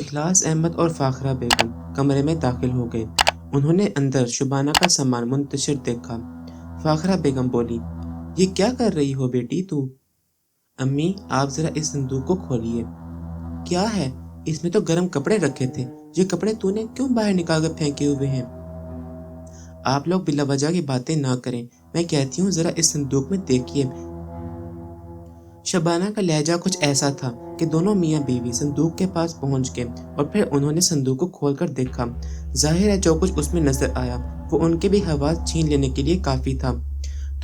इखलास अहमद और फाखरा बेगम कमरे में दाखिल हो गए। उन्होंने अंदर शुबाना का सामान मुंतशिर देखा। फाखरा बेगम बोली, ये क्या कर रही हो बेटी तू? अम्मी, आप जरा इस संदूक को खोलिए। क्या है? इसमें तो गर्म कपड़े रखे थे। ये कपड़े तूने क्यों बाहर निकाल कर फेंके हुए हैं? आप लोग बिला वजह की बातें ना करें। मैं कहती हूँ जरा इस संदूक में देखिए। शबाना का लहजा कुछ ऐसा था कि दोनों मियाँ बीवी संदूक के पास पहुंच गए और फिर उन्होंने संदूक को खोलकर देखा। जाहिर है जो कुछ उसमें नजर आया वो उनके भी हवास छीन लेने के लिए काफी था।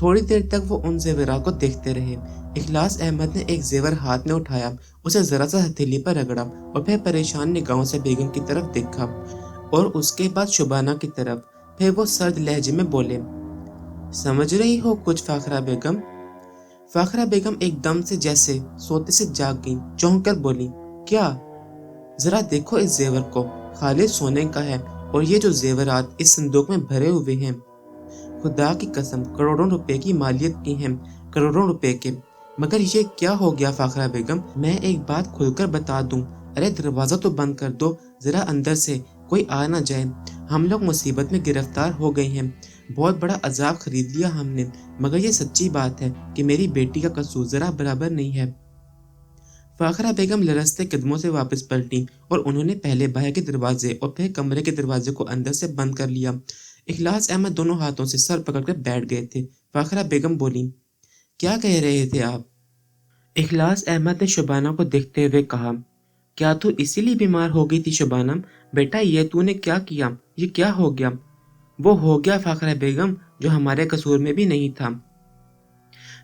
थोड़ी देर तक वो उन जेवरात को देखते रहे। इखलास अहमद ने एक जेवर हाथ में उठाया, उसे जरा सा हथेली पर रगड़ा और फिर परेशान निगाहों से बेगम की तरफ देखा और उसके बाद शुबाना की तरफ। फिर वो सर्द लहजे में बोले, समझ रही हो कुछ फाखरा बेगम? फाखरा बेगम एकदम से जैसे सोते से जाग गई, चौंक कर बोली, क्या? जरा देखो इस जेवर को, खालिद सोने का है और ये जो जेवरात इस संदूक में भरे हुए हैं, खुदा की कसम करोड़ों रुपए की मालियत की हैं, करोड़ों रुपए के। मगर ये क्या हो गया फाखरा बेगम? मैं एक बात खुलकर बता दूं, अरे दरवाजा तो बंद कर दो, जरा अंदर से कोई आ ना जाए। हम लोग मुसीबत में गिरफ्तार हो गए हैं, बहुत बड़ा अजाब खरीद लिया हमने। मगर ये सच्ची बात है कि मेरी बेटी का कसूर जरा बराबर नहीं है। फाखरा बेगम लरजते कदमों से वापस पलटी और उन्होंने पहले बाहर के दरवाजे और फिर कमरे के दरवाजे को अंदर से बंद कर लिया। इखलास अहमद दोनों हाथों से सर पकड़कर बैठ गए थे। फाखरा बेगम बोली, क्या कह रहे थे आप? इखलास अहमद ने शुबाना को देखते हुए कहा, क्या तू इसीलिए बीमार हो गई थी शुबाना? बेटा ये तूने क्या किया? ये क्या हो गया? वो हो गया फाखरा बेगम जो हमारे कसूर में भी नहीं था।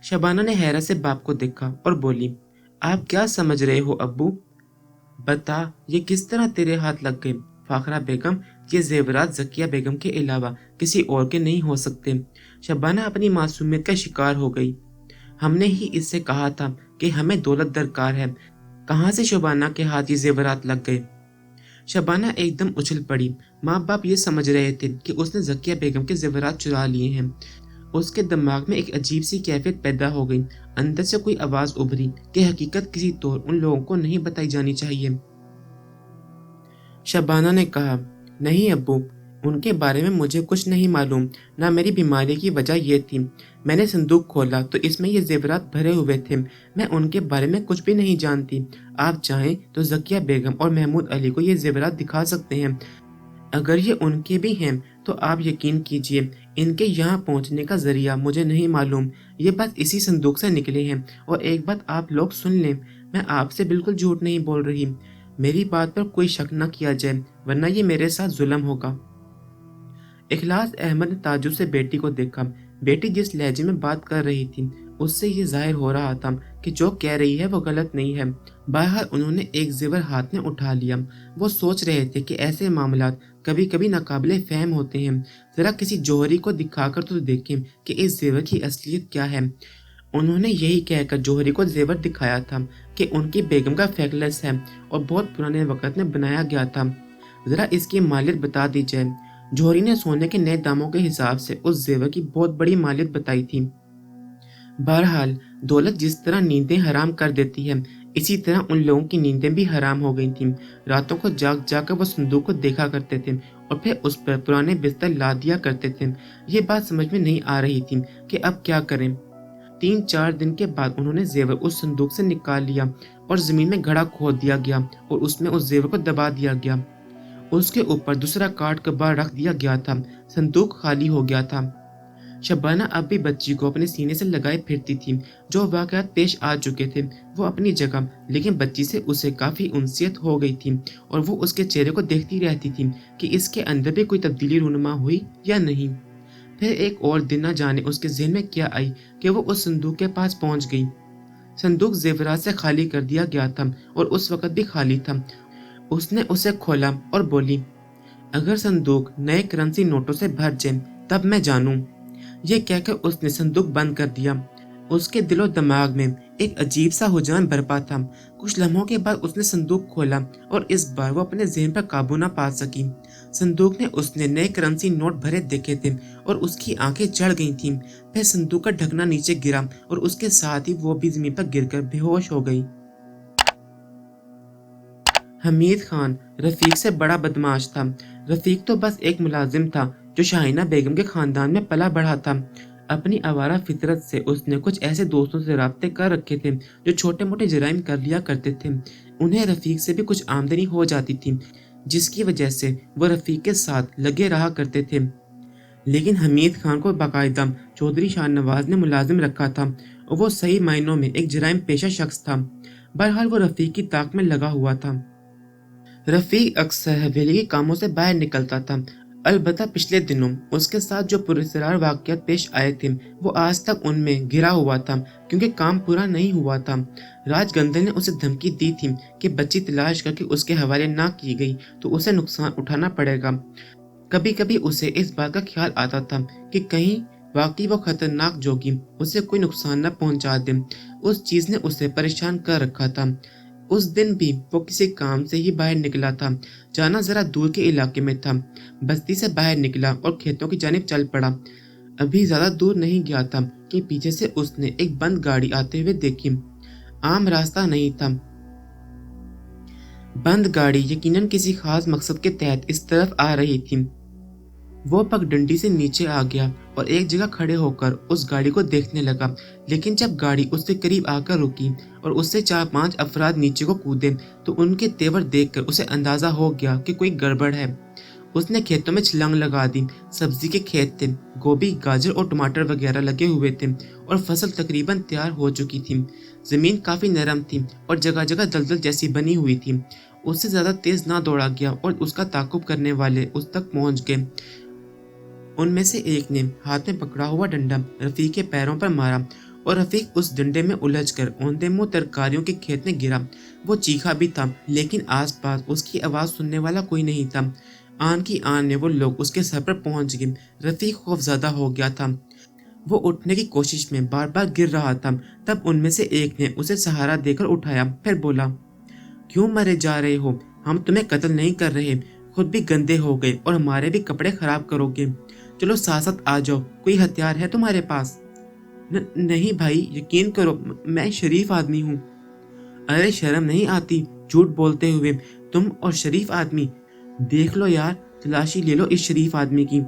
शबाना ने हैरत से बाप को देखा और बोली, आप क्या समझ रहे हो अब्बू? बता, ये किस तरह तेरे हाथ लग गए? फाखरा बेगम, ये जेवरात जकिया बेगम के अलावा किसी और के नहीं हो सकते। शबाना अपनी मासूमियत का शिकार हो गई। हमने ही इससे कहा था कि हमें दौलत दरकार है। कहाँ से शबाना के हाथ ये जेवरात लग गए? शबाना एकदम उछल पड़ी। माँ बाप ये समझ रहे थे कि उसने जकिया बेगम के जेवरात चुरा लिए हैं। उसके दिमाग में एक अजीब सी कैफियत पैदा हो गई। अंदर से कोई आवाज उभरी कि हकीकत किसी तौर उन लोगों को नहीं बताई जानी चाहिए। शबाना ने कहा, नहीं अब्बू, उनके बारे में मुझे कुछ नहीं मालूम। ना मेरी बीमारी की वजह ये थी। मैंने संदूक खोला तो इसमें ये जेवरात भरे हुए थे। मैं उनके बारे में कुछ भी नहीं जानती। आप चाहें तो जकिया बेगम और महमूद अली को ये जेवरात दिखा सकते हैं। अगर ये उनके भी हैं तो आप यकीन कीजिए इनके यहाँ पहुँचने का जरिया मुझे नहीं मालूम। ये बस इसी संदूक से निकले हैं। और एक बात आप लोग सुन लें, मैं आपसे बिल्कुल झूठ नहीं बोल रही। मेरी बात पर कोई शक न किया जाए, वरना ये मेरे साथ जुल्म होगा। इखलास अहमद ने ताज्जुब से बेटी को देखा। बेटी जिस लहजे में बात कर रही थी उससे ये जाहिर हो रहा था कि जो कह रही है वो गलत नहीं है। बहरहाल उन्होंने एक जेवर हाथ में उठा लिया। वो सोच रहे थे कि ऐसे मामलात कभी कभी नाकाबिले फहम होते हैं। जरा किसी जौहरी को दिखाकर तो देखें कि इस जेवर की असलियत क्या है। उन्होंने यही कहकर जौहरी को जेवर दिखाया था कि उनकी बेगम का फेकलेस है और बहुत पुराने वक्त में बनाया गया था। जरा इसकी मालियत बता दी जाए। जौहरी ने सोने के नए दामों के हिसाब से उस जेवर की बहुत बड़ी मालियत बताई थी। बहरहाल दौलत जिस तरह नींदें हराम कर देती है, इसी तरह उन लोगों की नींदें भी हराम हो गई थीं। रातों को जाग जाकर वो संदूक को देखा करते थे और फिर उस पर पुराने बिस्तर ला दिया करते थे। ये बात समझ में नहीं आ रही थी कि अब क्या करें। 3-4 दिन के बाद उन्होंने जेवर उस संदूक से निकाल लिया और जमीन में घड़ा खोद दिया गया और उसमें उस जेवर को दबा दिया गया। उसके ऊपर दूसरा काट कबाड़ रख दिया गया था। संदूक खाली हो गया था। शबाना अब भी बच्ची को अपने सीने से लगाए फिरती थी। जो वाकयात पेश आ चुके थे वो अपनी जगह, लेकिन बच्ची से उसे काफी उनसियत हो गई थी और वो उसके चेहरे को देखती रहती थी कि इसके अंदर भी कोई तब्दीली रूनुमा हुई या नहीं। फिर एक और दिन न जाने उसके ज़हन में क्या आई कि वो उस संदूक के पास पहुंच गई। संदूक जेवरात से खाली कर दिया गया था और उस वक्त भी खाली था। उसने उसे खोला और बोली, अगर संदूक नए करेंसी नोटों से भर जाए तब मैं जानूं। ये कहकर उसने संदूक बंद कर दिया। उसके दिलो दिमाग में एक अजीब सा रुझान बरपा था। कुछ लम्हों के बाद उसने संदूक खोला और इस बार वो अपने ज़हन पर काबू न पा सकी। संदूक में उसने नए करेंसी नोट भरे देखे थे और उसकी आंखें चढ़ गई थीं। फिर संदूक का ढकना नीचे गिरा और उसके साथ ही वो भी जमीन पर गिरकर बेहोश हो गई। حمید خان رفیق سے بڑا بدماش تھا۔ رفیق تو بس ایک ملازم تھا جو شاہینہ بیگم کے خاندان میں پلا بڑھا تھا۔ اپنی آوارہ فطرت سے اس نے کچھ ایسے دوستوں سے رابطے کر رکھے تھے جو چھوٹے موٹے جرائم کر لیا کرتے تھے۔ انہیں رفیق سے بھی کچھ آمدنی ہو جاتی تھی جس کی وجہ سے وہ رفیق کے ساتھ لگے رہا کرتے تھے۔ لیکن حمید خان کو باقاعدہ چودھری شاہ نواز نے ملازم رکھا تھا اور وہ صحیح معنوں میں ایک جرائم پیشہ شخص تھا۔ بہرحال وہ رفیق کی طاق میں لگا ہوا تھا۔ رفیق اکثر حویلی کے کاموں سے باہر نکلتا تھا، البتہ پچھلے دنوں اس کے ساتھ جو پراسرار واقعات پیش آئے تھے وہ آج تک ان میں گھرا ہوا تھا کیونکہ کام پورا نہیں ہوا تھا۔ راج گندل نے اسے دھمکی دی تھی کہ بچی تلاش کر کے اس کے حوالے نہ کی گئی تو اسے نقصان اٹھانا پڑے گا۔ کبھی کبھی اسے اس بات کا خیال آتا تھا کہ کہیں واقعی وہ خطرناک جوگی اسے کوئی نقصان نہ پہنچا دے۔ اس چیز نے اسے پریشان کر رکھا تھا۔ اس دن بھی وہ کسی کام سے ہی باہر نکلا تھا، جانا ذرا دور کے علاقے میں تھا۔ بستی سے باہر نکلا اور کھیتوں کی جانب چل پڑا۔ ابھی زیادہ دور نہیں گیا تھا کہ پیچھے سے اس نے ایک بند گاڑی آتے ہوئے دیکھی۔ عام راستہ نہیں تھا۔ بند گاڑی یقیناً کسی خاص مقصد کے تحت اس طرف آ رہی تھی۔ وہ پگڈنڈی سے نیچے آ گیا اور ایک جگہ کھڑے ہو کر اس گاڑی کو دیکھنے لگا، لیکن جب گاڑی اس سے قریب آ کر رکی اور اس سے 4-5 افراد نیچے کو کودے تو ان کے تیور دیکھ کر اسے اندازہ ہو گیا کہ کوئی گڑبڑ ہے۔ اس نے کھیتوں میں چھلانگ لگا دی۔ سبزی کے کھیت تھے، گوبھی، گاجر اور ٹماٹر وغیرہ لگے ہوئے تھے اور فصل تقریباً تیار ہو چکی تھی۔ زمین کافی نرم تھی اور جگہ جگہ دلدل جیسی بنی ہوئی تھی۔ اس سے زیادہ تیز نہ دوڑا گیا اور اس کا تعاقب کرنے والے اس تک پہنچ گئے۔ ان میں سے ایک نے ہاتھ میں پکڑا ہوا ڈنڈا رفیق کے پیروں پر مارا اور رفیق اس ڈنڈے میں الجھ کر اوندے منہ ترکاریوں کے کھیت میں گرا۔ وہ چیخا بھی تھا لیکن آس پاس اس کی آواز سننے والا کوئی نہیں تھا۔ آن کی آن میں وہ لوگ اس کے سر پر پہنچ گئے۔ رفیق خوف زدہ ہو گیا تھا۔ وہ اٹھنے کی کوشش میں بار بار گر رہا تھا۔ تب ان میں سے ایک نے اسے سہارا دے کر اٹھایا، پھر بولا، کیوں مرے جا رہے ہو؟ ہم تمہیں قتل نہیں کر رہے، خود بھی گندے ہو گئے اور ہمارے بھی کپڑے خراب کرو گے۔ چلو ساتھ ساتھ آ جاؤ، کوئی ہتھیار ہے تمہارے پاس؟ نہیں بھائی، یقین کرو، میں شریف آدمی ہوں۔ ارے شرم نہیں آتی جھوٹ بولتے ہوئے؟ تم اور شریف آدمی؟ دیکھ لو یار، تلاشی لے لو اس شریف آدمی کی۔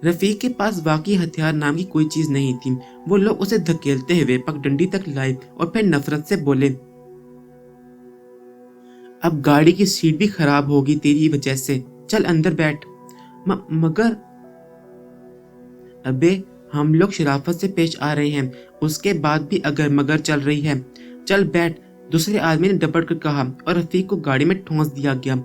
رفیق کے پاس واقعی ہتھیار نام کی کوئی چیز نہیں تھی۔ وہ لوگ اسے دھکیلتے ہوئے پگڈنڈی تک لائے اور پھر نفرت سے بولے، اب گاڑی کی سیٹ بھی خراب ہوگی تیری وجہ سے، چل اندر بیٹھ۔ مگر ابے ہم لوگ شرافت سے پیش آ رہے ہیں، اس کے بعد بھی اگر مگر چل رہی ہے، چل بیٹھ، دوسرے آدمی نے ڈپٹ کر کہا اور رفیق کو گاڑی میں ٹھونس دیا گیا۔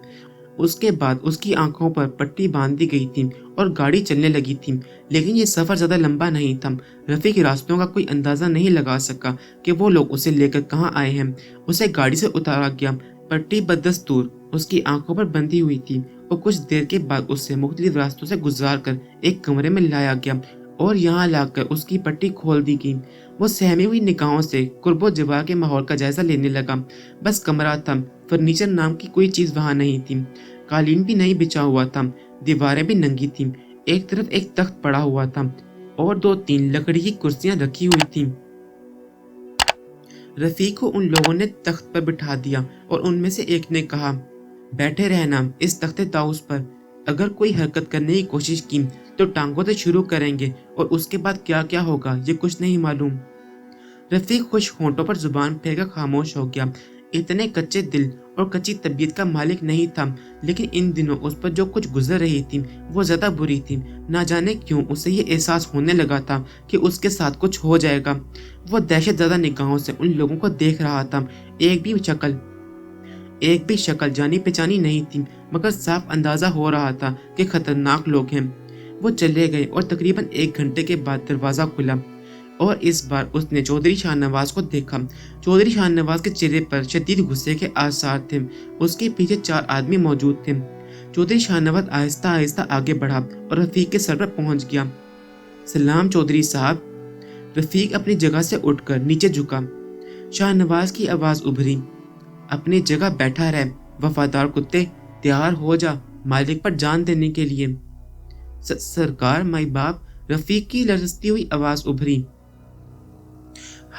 اس کے بعد اس کی آنکھوں پر پٹی باندھ دی گئی تھی اور گاڑی چلنے لگی تھی، لیکن یہ سفر زیادہ لمبا نہیں تھا۔ رفیق راستوں کا کوئی اندازہ نہیں لگا سکا کہ وہ لوگ اسے لے کر کہاں آئے ہیں۔ اسے گاڑی سے اتارا گیا، پٹی بدستور اس کی آنکھوں پر بندھی ہوئی تھی اور کچھ دیر کے بعد اسے مختلف راستوں سے گزار کر ایک کمرے میں لایا گیا اور یہاں لا کر اس کی پٹی کھول دی گئی۔ وہ سہمی ہوئی نگاہوں سے قرب و جوار کے ماحول کا جائزہ لینے لگا۔ بس کمرہ تھا، فرنیچر نام کی کوئی چیز وہاں نہیں تھی۔ قالین بھی نہیں بچھا ہوا تھا، دیواریں بھی ننگی تھیں۔ ایک طرف ایک تخت پڑا ہوا تھا اور 2-3 لکڑی کی کرسیاں رکھی ہوئی تھیں۔ رفیق کو ان لوگوں نے تخت پر بٹھا دیا اور ان میں سے ایک نے کہا، بیٹھے رہنا اس تخت طاؤس پر، اگر کوئی حرکت کرنے کی کوشش کی تو ٹانگوں سے شروع کریں گے اور اس کے بعد کیا کیا ہوگا یہ کچھ نہیں معلوم۔ رفیق خوش ہونٹوں پر زبان پھیر کر خاموش ہو گیا۔ اتنے کچے دل اور کچی طبیعت کا مالک نہیں تھا، لیکن ان دنوں اس پر جو کچھ گزر رہی تھی وہ زیادہ بری تھی۔ نہ جانے کیوں اسے یہ احساس ہونے لگا تھا کہ اس کے ساتھ کچھ ہو جائے گا۔ وہ دہشت زدہ نگاہوں سے ان لوگوں کو دیکھ رہا تھا۔ ایک بھی شکل جانی پہچانی نہیں تھی، مگر صاف اندازہ ہو رہا تھا کہ خطرناک لوگ ہیں۔ وہ چلے گئے اور تقریباً 1 گھنٹے کے بعد دروازہ کھلا اور اس بار اس نے چودھری شاہ نواز کو دیکھا۔ چودھری شاہ نواز کے چہرے پر شدید غصے کے آثار تھے۔ اس کے پیچھے 4 آدمی موجود تھے۔ چودھری شاہ نواز آہستہ آہستہ آگے بڑھا اور رفیق کے سر پر پہنچ گیا۔ سلام چودھری صاحب۔ رفیق اپنی جگہ سے اٹھ کر نیچے جھکا۔ شاہ نواز کی آواز ابھری، اپنی جگہ بیٹھا رہ، وفادار کتے، تیار ہو جا مالک پر جان دینے کے لیے۔ سرکار مائی باپ، رفیق کی لرزتی ہوئی آواز ابھری۔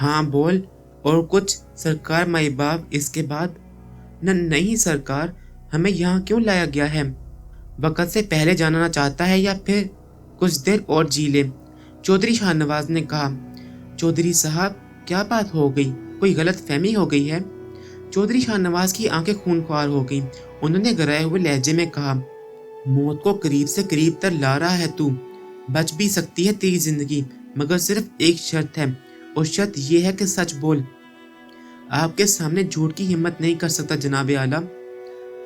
ہاں بول، اور کچھ سرکار مائی باپ، اس کے بعد؟ نہیں सरकार, हमें यहाँ क्यों लाया गया है? वक़्त से पहले जाना चाहता है या फिर कुछ देर और जी ले? चौधरी शाहनवाज ने कहा। चौधरी साहब, क्या बात हो गई? कोई गलतफहमी हो गई है? चौधरी शाहनवाज की आंखें खूनख्वार हो गईं। उन्होंने गराए हुए लहजे में कहा, मौत को करीब से करीब तर ला रहा है तू। बच भी सकती है तेरी जिंदगी, मगर सिर्फ एक शर्त है, और शर्त ये है कि सच बोल। आपके सामने झूठ की हिम्मत नहीं कर सकता जनाबे आला।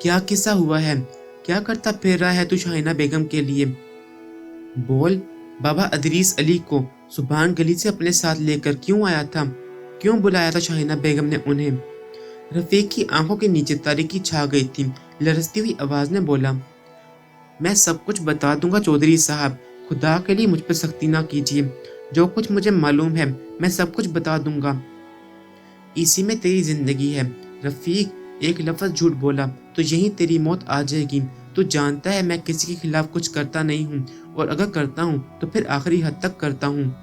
क्या किस्सा हुआ है? क्या करता फिर रहा है तू शाहिना बेगम के लिए? बोल। बाबा अदरीस अली को सुभान गली से अपने साथ लेकर क्यों आया था? क्यों बुलाया था शाहिना बेगम ने उन्हें? रफीक की आंखों के नीचे तारीकी छा गई थी। लरसती हुई आवाज में बोला, मैं सब कुछ बता दूंगा चौधरी साहब, खुदा के लिए मुझ पर सख्ती ना कीजिए। जो कुछ मुझे मालूम है मैं सब कुछ बता दूंगा। इसी में तेरी जिंदगी है। रफीक, एक लफ्ज झूठ बोला तो यहीं तेरी मौत आ जाएगी। तू जानता है मैं किसी के खिलाफ कुछ करता नहीं हूँ, और अगर करता हूँ तो फिर आखिरी हद तक करता हूँ।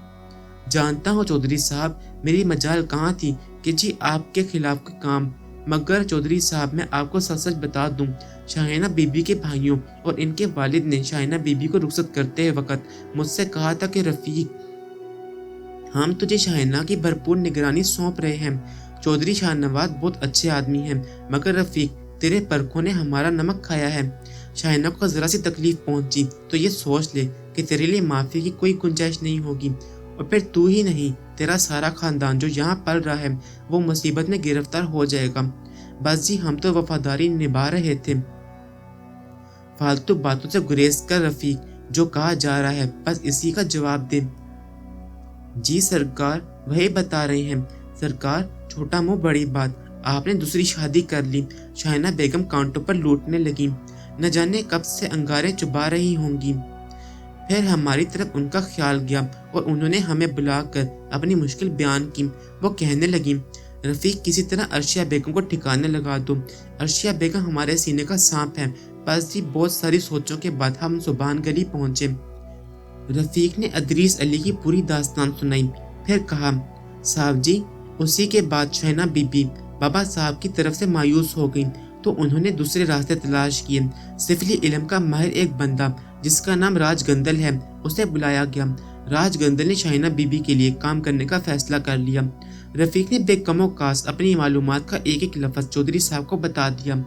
जानता हूँ चौधरी साहब, मेरी मजाल कहाँ थी कि जी आपके खिलाफ का काम। मगर चौधरी साहब, मैं आपको सच सच बता दूं, शाहिना बीबी के भाइयों और इनके वालिद ने शाहिना बीबी को रुखसत करते वक्त मुझसे कहा था कि रफीक, हम तुझे शाहिना की भरपूर निगरानी सौंप रहे हैं। चौधरी शाहनवाज बहुत अच्छे आदमी हैं, मगर रफीक, तेरे परखों ने हमारा नमक खाया है। शाहिना को जरा सी तकलीफ पहुंची तो ये सोच ले कि तेरे लिए माफी की कोई गुंजाइश नहीं होगी, और फिर तू ही नहीं, तेरा सारा खानदान जो यहाँ पल रहा है वो मुसीबत में गिरफ्तार हो जाएगा। बस जी, हम तो वफादारी निभा रहे थे। फालतू बातों से गुरेज कर रफीक, जो कहा जा रहा है बस इसी का जवाब दे। जी सरकार, वही बता रहे हैं। सरकार, छोटा मुंह बड़ी बात, आपने दूसरी शादी कर ली। शाहिना बेगम कांटों पर लूटने लगी। न जाने कब से अंगारे चुबा रही होंगी। फिर हमारी तरफ उनका ख्याल गया और उन्होंने हमें बुलाकर अपनी मुश्किल बयान की। वो कहने लगी, रफीक, किसी तरह अर्शिया बेगम को ठिकाने लगा दो। अर्शिया बेगम हमारे सीने का सांप है। बस जी, बहुत सारी सोचों के बाद हम सुभान गली पहुंचे। रफीक ने अदरीस अली की पूरी दास्तान सुनाई। फिर कहा, साहब जी, उसी के बाद शाहिना बीबी बाबा साहब की तरफ से मायूस हो गई तो उन्होंने दूसरे रास्ते तलाश किए। सिफली इल्म का माहिर एक बंदा जिसका नाम राजगंदल है, उसे बुलाया गया। राजगंदल ने शाहिना बीबी के लिए काम करने का फैसला कर लिया। रफीक ने बेकमो कास अपनी मालूमात का एक एक लफ्ज चौधरी साहब को बता दिया।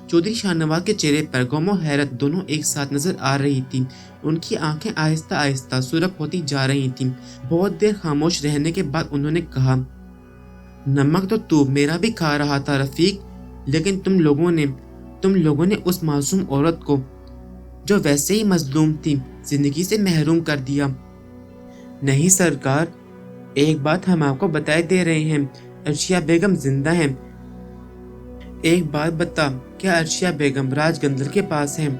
चौधरी शाहनवाज के चेहरे पर गम और हैरत दोनों एक साथ नजर आ रही थी। उनकी आंखें आहिस्ता आहिस्ता सुरख होती जा रही थीं। बहुत देर खामोश रहने के बाद उन्होंने कहा, नमक तो तू मेरा भी खा रहा था रफीक, लेकिन तुम लोगों ने उस मासूम औरत को, जो वैसे ही मजलूम थी, जिंदगी से महरूम कर दिया। नहीं सरकार, एक बात हम आपको बताए दे रहे हैं, अर्शिया बेगम जिंदा हैं। एक बात बता, क्या अर्शिया बेगम राजगंदल के पास हैं?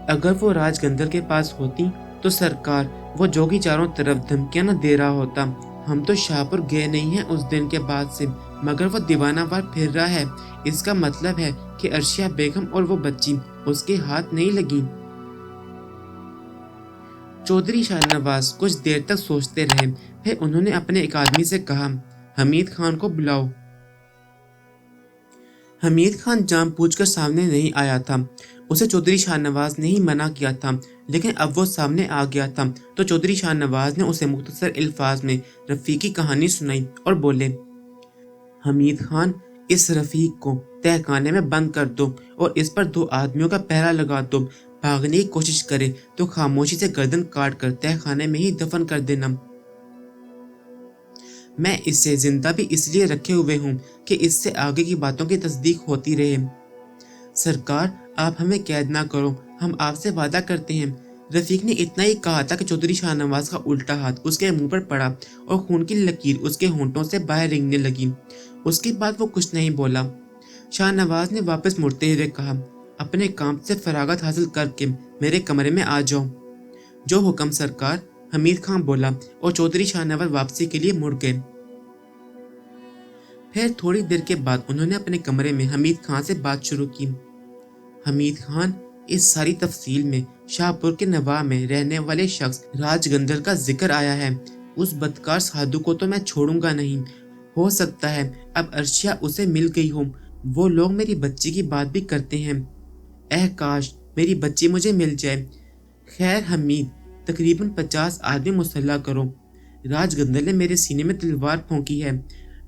अगर वो राजगंदल के पास होती तो सरकार, वो जोगी चारों तरफ धमकियां न दे रहा होता। हम तो शाहपुर गए नहीं हैं उस दिन के बाद से, मगर वो दीवानावार फिर रहा है। इसका मतलब है कि अर्शिया बेगम और वो बच्ची उसके हाथ नहीं लगी। चौधरी शाहनवाज कुछ देर तक सोचते रहे। फिर उन्होंने अपने एक आदमी से कहा, हमीद खान को बुलाओ। हमीद खान जानबूझकर सामने नहीं आया था। उसे चौधरी शाहनवाज ने ही मना किया था, लेकिन अब वो सामने आ गया था तो चौधरी शाहनवाज ने उसे मुख्तसर अल्फाज में रफीक की कहानी सुनाई और बोले, हमीद खान, इस रफीक को तहखाने में बंद कर दो और इस पर 2 आदमियों का पहरा लगा दो। भागने की कोशिश करे तो खामोशी से गर्दन काट कर तहखाने में ही दफन कर देना। मैं इसे जिंदा भी इसलिए रखे हुए हूँ कि इससे आगे की बातों की तस्दीक होती रहे। सरकार, आप हमें कैद ना करो, हम आपसे वादा करते हैं। रफीक ने इतना ही कहा था कि चौधरी शाहनवाज का उल्टा हाथ उसके मुंह पर पड़ा और खून की लकीर उसके होंठों से बाहर रेंगने लगी। उसके बाद वो कुछ नहीं बोला। शाहनवाज ने वापस मुड़ते हुए कहा, अपने काम से फरागत हासिल करके मेरे कमरे में आ जाओ। जो हुक्म सरकार, हमीद खान बोला और चौधरी शाहनवाज वापसी के लिए मुड़ गए। फिर थोड़ी देर के बाद उन्होंने अपने कमरे में हमीद खान से बात शुरू की। हमीद खान, इस सारी तफसील में शाहपुर के नवाह में रहने वाले शख्स राजगंदल का जिक्र आया है। उस बदकार साधु को तो मैं छोड़ूंगा नहीं। हो सकता है अब अर्शिया उसे मिल गई हो, وہ لوگ میری بچی کی بات بھی کرتے ہیں۔ اے کاش میری بچی مجھے مل جائے۔ خیر حمید، تقریباً 50 آدمی مسلح کرو۔ راج گندل نے میرے سینے میں تلوار پھونکی ہے۔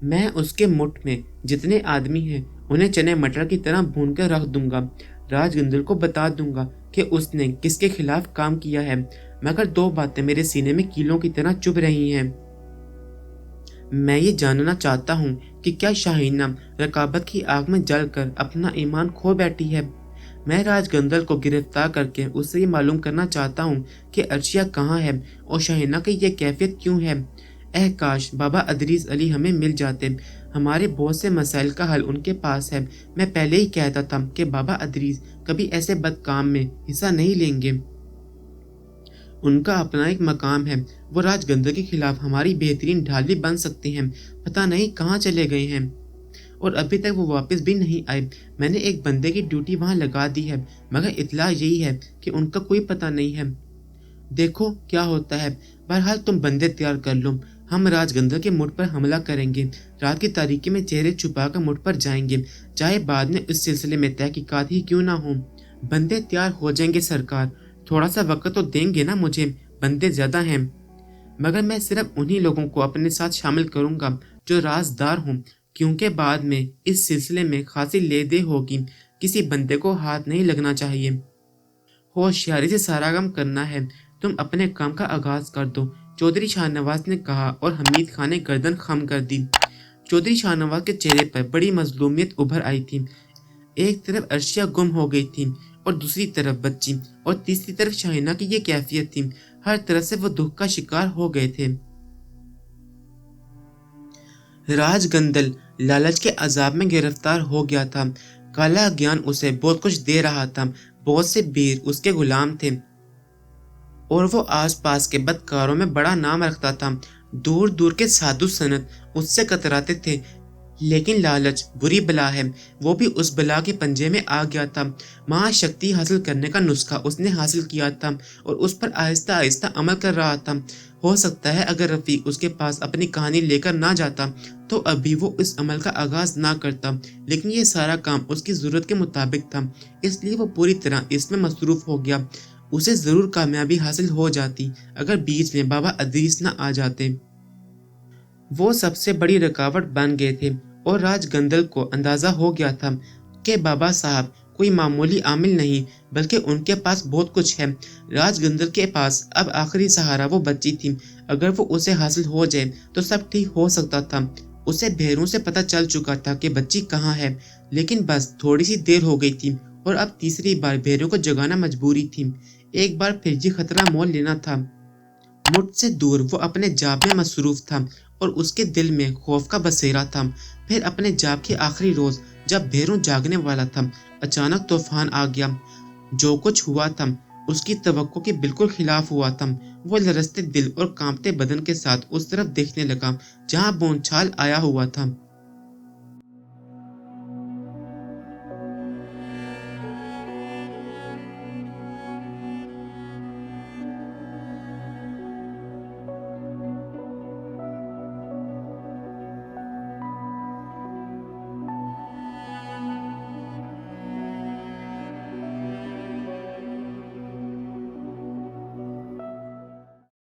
میں اس کے مٹھ میں جتنے آدمی ہیں انہیں چنے مٹر کی طرح بھون کر رکھ دوں گا۔ راج گندل کو بتا دوں گا کہ اس نے کس کے خلاف کام کیا ہے، مگر 2 باتیں میرے سینے میں کیلوں کی طرح چبھ رہی ہیں۔ میں یہ جاننا چاہتا ہوں کہ کیا شاہینہ رقابت کی آگ میں جل کر اپنا ایمان کھو بیٹھی ہے۔ میں راج گندل کو گرفتار کر کے اس سے یہ معلوم کرنا چاہتا ہوں کہ عرشیہ کہاں ہے اور شاہینہ کی یہ کیفیت کیوں ہے۔ اے کاش بابا ادریس علی ہمیں مل جاتے، ہمارے بہت سے مسائل کا حل ان کے پاس ہے۔ میں پہلے ہی کہتا تھا کہ بابا ادریس کبھی ایسے بد کام میں حصہ نہیں لیں گے۔ ان کا اپنا ایک مقام ہے، وہ راج گندل کے خلاف ہماری بہترین ڈھال بھی بن سکتے ہیں۔ پتہ نہیں کہاں چلے گئے ہیں اور ابھی تک وہ واپس بھی نہیں آئے۔ میں نے ایک بندے کی ڈیوٹی وہاں لگا دی ہے، مگر اطلاع یہی ہے کہ ان کا کوئی پتہ نہیں ہے۔ دیکھو کیا ہوتا ہے۔ بہرحال تم بندے تیار کر لو، ہم راج گندل کے مٹھ پر حملہ کریں گے۔ رات کی تاریکی میں چہرے چھپا کر مٹھ پر جائیں گے، چاہے بعد میں اس سلسلے میں تحقیقات ہی کیوں نہ ہوں۔ بندے تیار ہو جائیں گے سرکار، تھوڑا سا وقت تو دیں گے نا مجھے، بندے زیادہ ہیں، مگر میں صرف انہی لوگوں کو اپنے ساتھ شامل کروں گا جو رازدار ہوں، کیونکہ بعد میں اس سلسلے میں خاصی لے دے ہوگی، کسی بندے کو ہاتھ نہیں لگنا چاہیے۔ ہوشیاری سے سارا کام کرنا ہے، تم اپنے کام کا آغاز کر دو، چودھری شاہ نواز نے کہا اور حمید خان نے گردن خم کر دی۔ چودھری شاہ نواز کے چہرے پر بڑی مظلومیت ابھر آئی تھی۔ ایک طرف عرشیہ گم ہو گئی تھی اور دوسری طرف بچی، اور تیسری طرف شاہینہ کی یہ کیفیت تھی، ہر طرف سے وہ دکھ کا شکار ہو گئے تھے۔ راج گندل لالچ کے عذاب میں گرفتار ہو گیا تھا۔ کالا گیان اسے بہت کچھ دے رہا تھا، بہت سے بیر اس کے غلام تھے اور وہ آس پاس کے بدکاروں میں بڑا نام رکھتا تھا۔ دور دور کے سادھو سنت اس سے کتراتے تھے، لیکن لالچ بری بلا ہے، وہ بھی اس بلا کے پنجے میں آ گیا تھا۔ مہا شکتی حاصل کرنے کا نسخہ اس نے حاصل کیا تھا اور اس پر آہستہ آہستہ عمل کر رہا تھا۔ ہو سکتا ہے اگر رفیق اس کے پاس اپنی کہانی لے کر نہ جاتا تو ابھی وہ اس عمل کا آغاز نہ کرتا، لیکن یہ سارا کام اس کی ضرورت کے مطابق تھا، اس لیے وہ پوری طرح اس میں مصروف ہو گیا۔ اسے ضرور کامیابی حاصل ہو جاتی اگر بیچ میں بابا ادریس نہ آ جاتے۔ وہ سب سے بڑی رکاوٹ بن گئے تھے اور راج گندل کو اندازہ ہو گیا تھا کہ بابا صاحب کوئی معمولی عامل نہیں بلکہ ان کے پاس بہت کچھ ہے۔ راج گندل کے پاس اب آخری سہارا وہ بچی تھی، اگر وہ اسے حاصل ہو جائے تو سب ٹھیک ہو سکتا تھا۔ اسے بھیروں سے پتہ چل چکا تھا کہ بچی کہاں ہے، لیکن بس تھوڑی سی دیر ہو گئی تھی اور اب تیسری بار بھیروں کو جگانا مجبوری تھی۔ ایک بار پھر یہ خطرہ مول لینا تھا۔ مٹھ سے دور وہ اپنے جاب میں مصروف تھا اور اس کے دل میں خوف کا بسیرا تھا۔ پھر اپنے جاب کے آخری روز جب بھیروں جاگنے والا تھا، اچانک طوفان آ گیا۔ جو کچھ ہوا تھا اس کی توقع کے بالکل خلاف ہوا تھا۔ وہ لرزتے دل اور کانپتے بدن کے ساتھ اس طرف دیکھنے لگا جہاں بونچھال آیا ہوا تھا۔